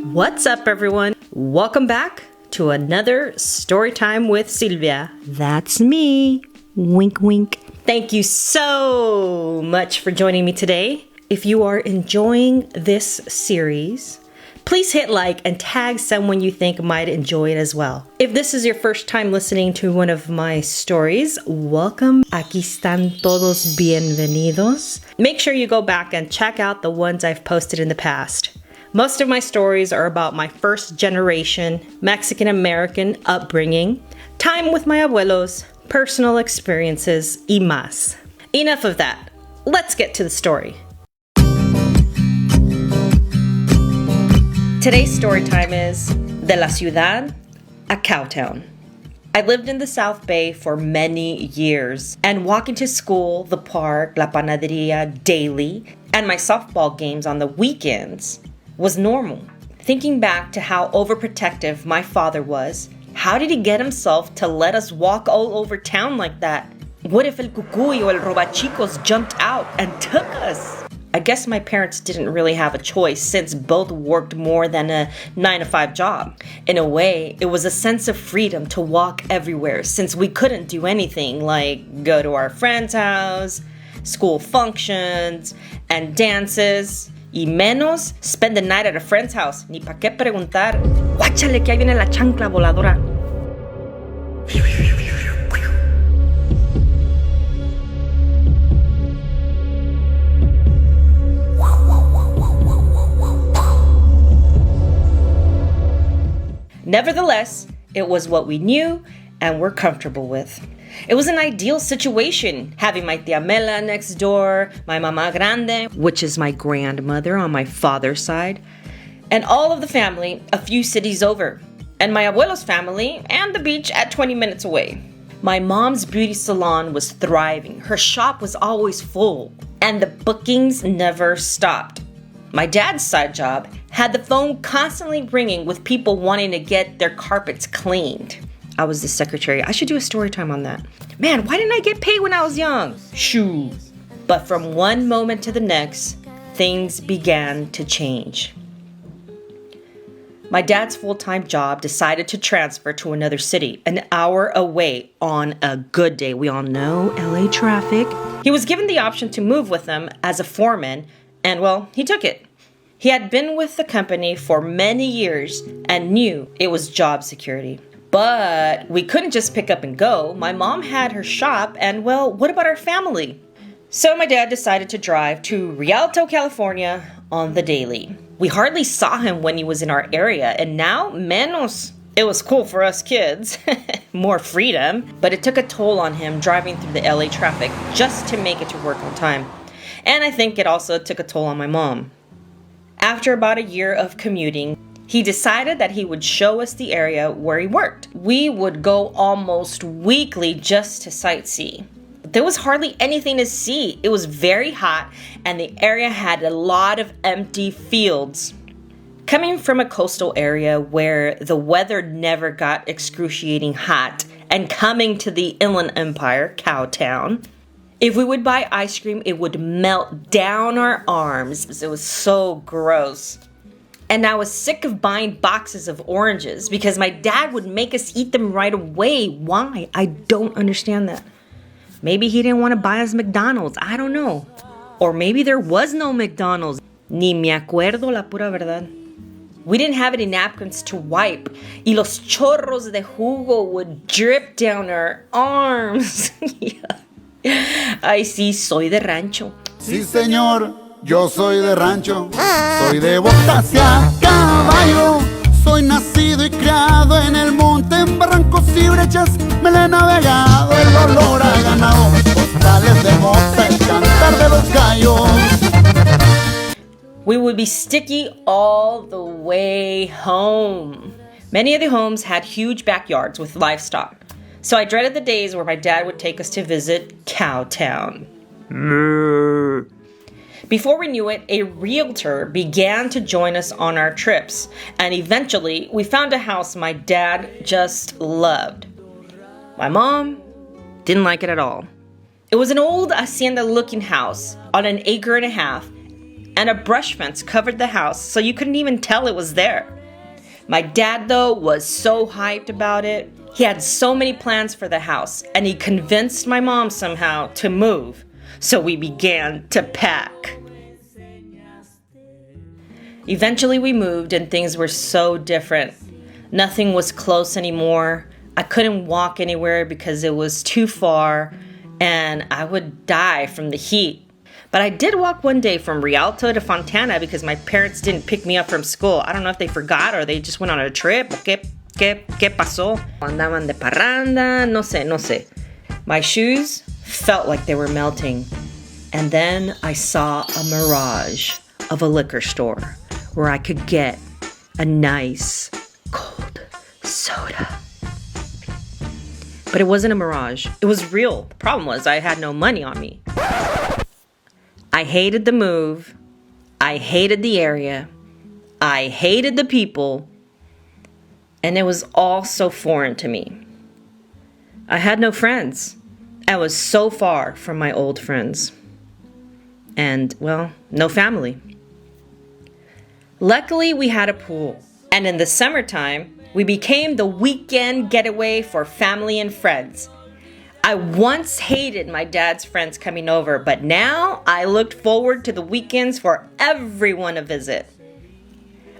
What's up, everyone? Welcome back to another story time with Silvia. That's me. Wink, wink. Thank you so much for joining me today. If you are enjoying this series, please hit like and tag someone you think might enjoy it as well. If this is your first time listening to one of my stories, welcome. Aquí están todos bienvenidos. Make sure you go back and check out the ones I've posted in the past. Most of my stories are about my first generation Mexican-American upbringing, time with my abuelos, personal experiences, y más. Enough of that. Let's get to the story. Today's story time is De la Ciudad a Cowtown. I lived in the South Bay for many years, and walking to school, the park, la panaderia daily, and my softball games on the weekends was normal. Thinking back to how overprotective my father was, how did he get himself to let us walk all over town like that? What if El Cucuy or El Robachicos jumped out and took us? I guess my parents didn't really have a choice since both worked more than a 9-to-5 job. In a way, it was a sense of freedom to walk everywhere since we couldn't do anything like go to our friend's house, school functions, and dances. Y menos spend the night at a friend's house. Ni pa' qué preguntar. Guáchale que ahí viene la chancla voladora. Nevertheless, it was what we knew and were comfortable with. It was an ideal situation, having my tia Mela next door, my mamá grande, which is my grandmother on my father's side, and all of the family a few cities over, and my abuelo's family and the beach at 20 minutes away. My mom's beauty salon was thriving. Her shop was always full, and the bookings never stopped. My dad's side job had the phone constantly ringing with people wanting to get their carpets cleaned. I was the secretary. I should do a story time on that. Man, why didn't I get paid when I was young? Shoo. But from one moment to the next, things began to change. My dad's full-time job decided to transfer to another city, an hour away on a good day. We all know LA traffic. He was given the option to move with them as a foreman, and well, he took it. He had been with the company for many years and knew it was job security. But we couldn't just pick up and go. My mom had her shop, and well, what about our family? So my dad decided to drive to Rialto, California on the daily. We hardly saw him when he was in our area, and now, menos. It was cool for us kids. More freedom. But it took a toll on him driving through the LA traffic just to make it to work on time. And I think it also took a toll on my mom. After about a year of commuting, he decided that he would show us the area where he worked. We would go almost weekly just to sightsee. But there was hardly anything to see. It was very hot, and the area had a lot of empty fields. Coming from a coastal area where the weather never got excruciating hot, and coming to the Inland Empire, Cowtown, if we would buy ice cream, it would melt down our arms. It was so gross. And I was sick of buying boxes of oranges because my dad would make us eat them right away. Why? I don't understand that. Maybe he didn't want to buy us McDonald's. I don't know. Or maybe there was no McDonald's. Ni me acuerdo la pura verdad. We didn't have any napkins to wipe. Y los chorros de jugo would drip down our arms. Ay, sí, soy de rancho. Sí, señor, yo soy de rancho. Soy de botas y a caballo. Soy nacido y criado en el monte, en barrancos y brechas. Me la he navegado, el olor a ganado, costales de mota, el cantar de los gallos. We would be sticky all the way home. Many of the homes had huge backyards with livestock. So I dreaded the days where my dad would take us to visit Cowtown. Before we knew it, a realtor began to join us on our trips, and eventually we found a house my dad just loved. My mom didn't like it at all. It was an old hacienda-looking house on an acre and a half, and a brush fence covered the house so you couldn't even tell it was there. My dad, though, was so hyped about it. He had so many plans for the house, and he convinced my mom somehow to move. So we began to pack. Eventually we moved and things were so different. Nothing was close anymore. I couldn't walk anywhere because it was too far and I would die from the heat. But I did walk one day from Rialto to Fontana because my parents didn't pick me up from school. I don't know if they forgot or they just went on a trip. ¿Qué pasó? Andaban de parranda, no sé. My shoes felt like they were melting. And then I saw a mirage of a liquor store where I could get a nice cold soda. But it wasn't a mirage. It was real. The problem was I had no money on me. I hated the move. I hated the area. I hated the people. And it was all so foreign to me. I had no friends. I was so far from my old friends. And, well, no family. Luckily, we had a pool. And in the summertime, we became the weekend getaway for family and friends. I once hated my dad's friends coming over, but now I looked forward to the weekends for everyone to visit.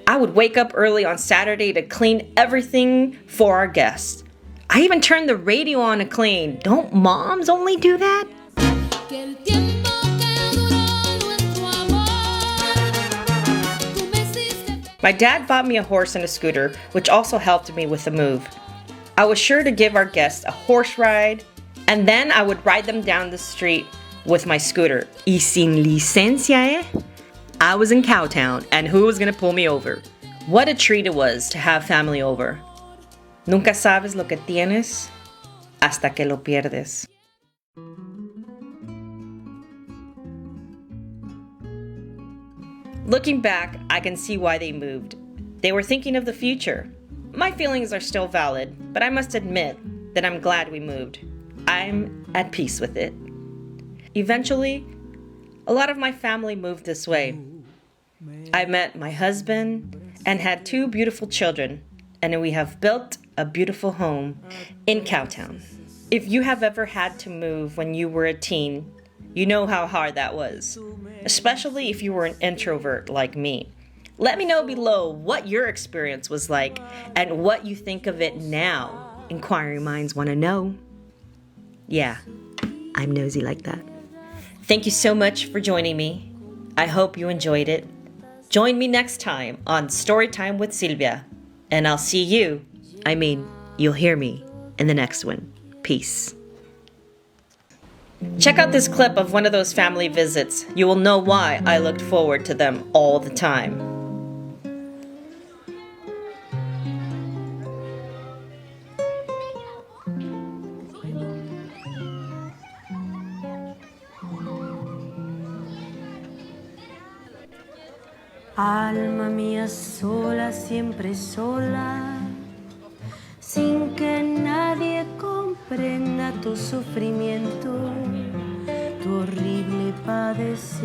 I would wake up early on Saturday to clean everything for our guests. I even turned the radio on to clean. Don't moms only do that? My dad bought me a horse and a scooter, which also helped me with the move. I was sure to give our guests a horse ride, and then I would ride them down the street with my scooter. Y sin licencia, eh? I was in Cowtown, and who was gonna pull me over? What a treat it was to have family over. Nunca sabes lo que tienes hasta que lo pierdes. Looking back, I can see why they moved. They were thinking of the future. My feelings are still valid, but I must admit that I'm glad we moved. I'm at peace with it. Eventually, a lot of my family moved this way. I met my husband and had 2 beautiful children, and we have built a beautiful home in Cowtown. If you have ever had to move when you were a teen, you know how hard that was, especially if you were an introvert like me. Let me know below what your experience was like and what you think of it now. Inquiring minds want to know. Yeah, I'm nosy like that. Thank you so much for joining me. I hope you enjoyed it. Join me next time on Storytime with Silvia, and I'll see you, you'll hear me in the next one. Peace. Check out this clip of one of those family visits. You will know why I looked forward to them all the time. Alma mía sola, siempre sola, sin que nadie comprenda tu sufrimiento, tu horrible padecer,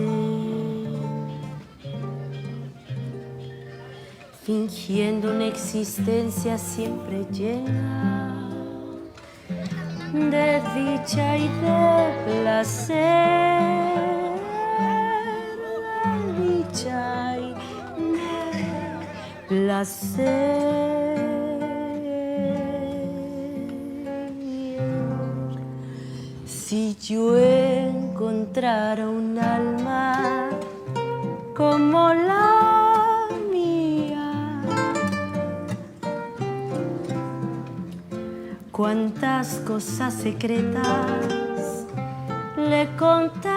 fingiendo una existencia siempre llena de dicha y de placer, de dicha y placer. Si yo encontrara un alma como la mía, cuántas cosas secretas le contaría.